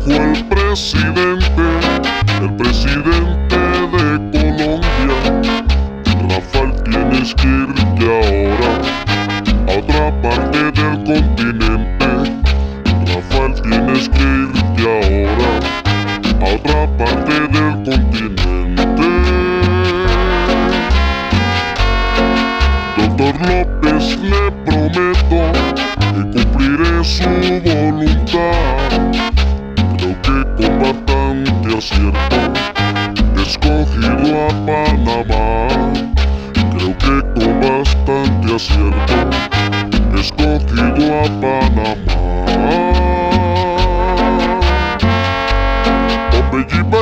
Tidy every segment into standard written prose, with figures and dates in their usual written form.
dijo el presidente de Colombia: Rafael, tienes que irte ahora a otra parte del continente. Rafael, tienes que irte ahora a otra parte del continente. Doctor López, le prometo que cumpliré su voluntad. Creo que con bastante acierto he escogido a Panamá. Creo que con bastante acierto he escogido a Panamá. Hombre, lleva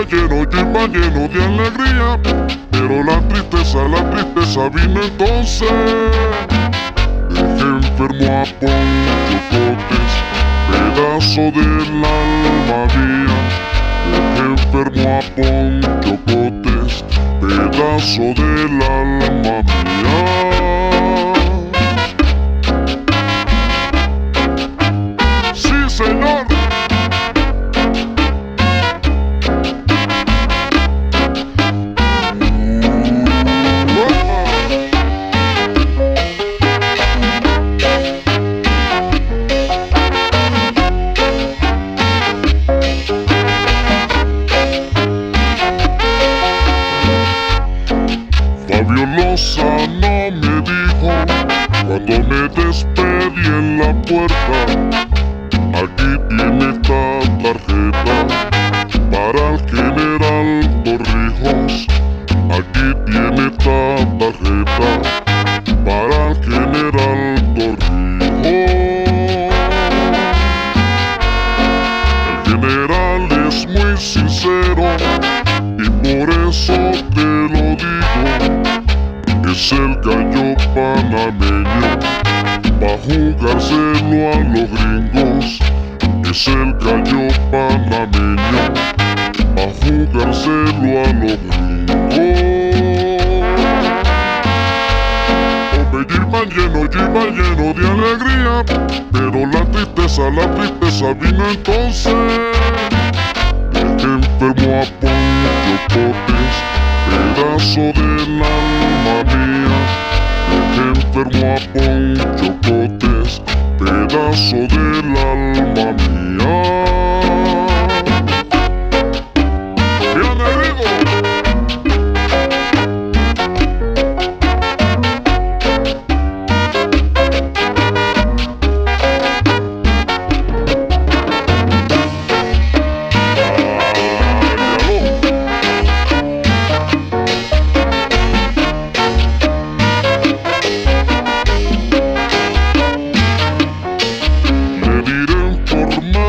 lleno de alegría, pero la tristeza vino entonces. Dejé enfermo a Ponchocotes, pedazo del alma mía. Dejé enfermo a Ponchocotes, pedazo del alma mía. ¡Sí, señor! Fabio Lozano me dijo cuando me despedí en la puerta: aquí tiene esta tarjeta para el general Torrijos. Aquí tiene esta tarjeta para el general Torrijos. El general es muy sincero y por eso te lo digo. Es el gallo panameño, pa' jugárselo a los gringos. Es el gallo panameño, pa' jugárselo a los gringos. Hombre, lleva lleno de alegría, pero la tristeza vino entonces. Dejé enfermo a Ponchocotes, pedazo del alma mía. Dejé enfermo a Ponchocotes, pedazo del alma mía. ¡Bien herido!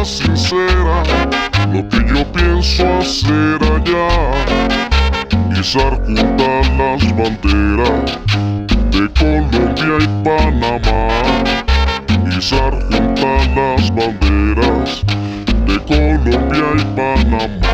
Sincera lo que yo pienso hacer allá: izar juntas las banderas de Colombia y Panamá. Izar juntas las banderas de Colombia y Panamá.